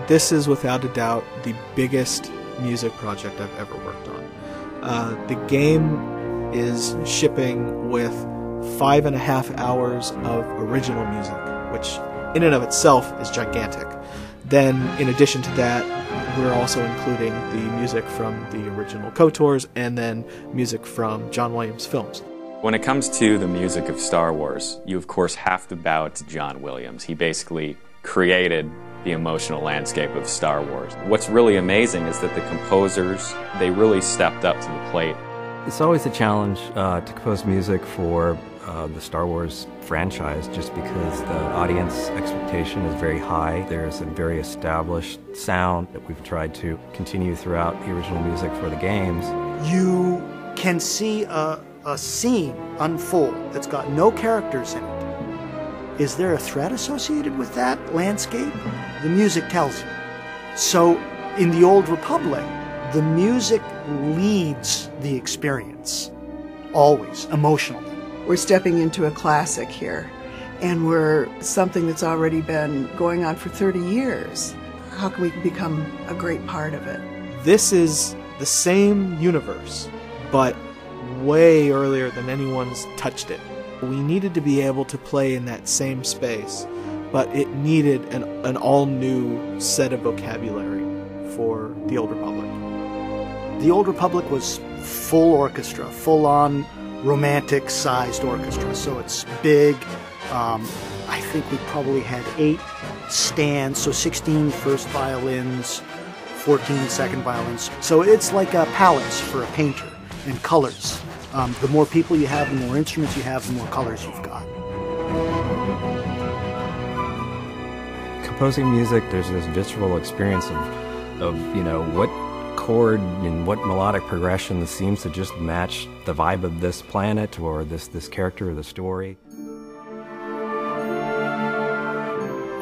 This is without a doubt the biggest music project I've ever worked on. The game is shipping with 5.5 hours of original music, which in and of itself is gigantic. Then, in addition to that, we're also including the music from the original KOTORs and then music from John Williams films. When it comes to the music of Star Wars, you of course have to bow to John Williams. He basically created the emotional landscape of Star Wars. What's really amazing is that the composers, they really stepped up to the plate. It's always a challenge to compose music for the Star Wars franchise, just because the audience expectation is very high. There's a very established sound that we've tried to continue throughout the original music for the games. You can see a scene unfold that's got no characters in it. Is there a threat associated with that landscape? The music tells you. So in the Old Republic, the music leads the experience, always, emotionally. We're stepping into a classic here, and we're something that's already been going on for 30 years. How can we become a great part of it? This is the same universe, but way earlier than anyone's touched it. We needed to be able to play in that same space, but it needed an all-new set of vocabulary for the Old Republic. The Old Republic was full orchestra, full-on romantic-sized orchestra, so it's big. I think we probably had 8 stands, so 16 first violins, 14 second violins. So it's like a palettes for a painter, and colors. The more people you have, the more instruments you have, the more colors you've got. Composing music, there's this visceral experience of you know, what chord and what melodic progression seems to just match the vibe of this planet or this character or the story.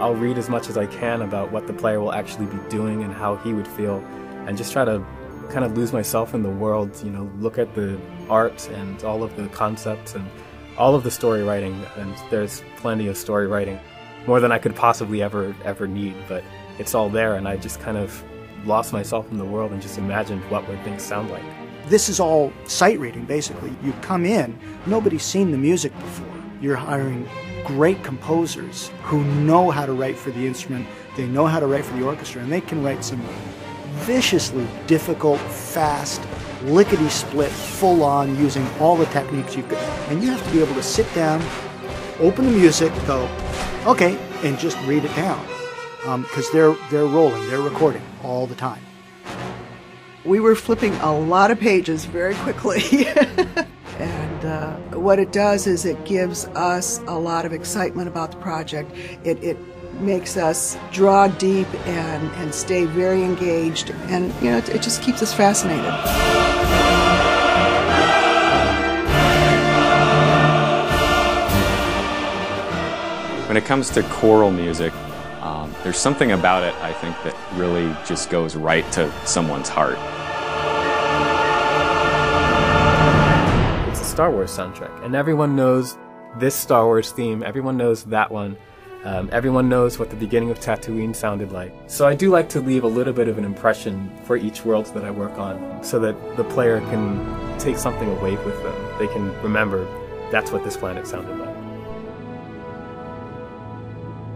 I'll read as much as I can about what the player will actually be doing and how he would feel, and just try to kind of lose myself in the world, you know, look at the art and all of the concepts and all of the story writing, and there's plenty of story writing, more than I could possibly ever need, but it's all there, and I just kind of lost myself in the world and just imagined what would things sound like. This is all sight reading, basically. You come in, nobody's seen the music before. You're hiring great composers who know how to write for the instrument, they know how to write for the orchestra, and they can write some viciously difficult, fast, lickety-split, full-on, using all the techniques you've got. And you have to be able to sit down, open the music, go, okay, and just read it down. Because they're rolling, they're recording all the time. We were flipping a lot of pages very quickly. And what it does is it gives us a lot of excitement about the project. It makes us draw deep and stay very engaged, and you know, it just keeps us fascinated. When it comes to choral music, there's something about it, I think, that really just goes right to someone's heart. It's a Star Wars soundtrack, and everyone knows this Star Wars theme, everyone knows that one. Everyone knows what the beginning of Tatooine sounded like. So I do like to leave a little bit of an impression for each world that I work on, so that the player can take something away with them. They can remember that's what this planet sounded like.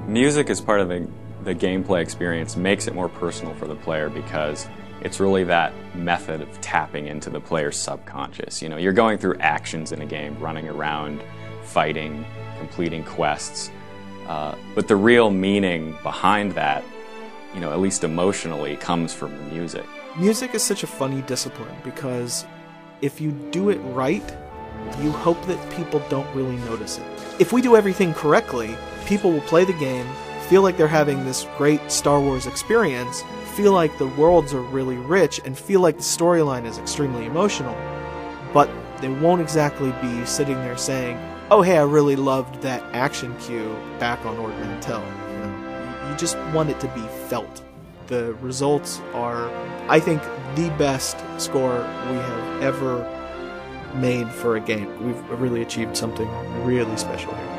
Music as part of the gameplay experience makes it more personal for the player, because it's really that method of tapping into the player's subconscious. You know, you're going through actions in a game, running around, fighting, completing quests. But the real meaning behind that, you know, at least emotionally, comes from the music. Music is such a funny discipline, because if you do it right, you hope that people don't really notice it. If we do everything correctly, people will play the game, feel like they're having this great Star Wars experience, feel like the worlds are really rich, and feel like the storyline is extremely emotional. But they won't exactly be sitting there saying, oh hey, I really loved that action cue back on Ord Mantell. You know, you just want it to be felt. The results are, I think, the best score we have ever made for a game. We've really achieved something really special here.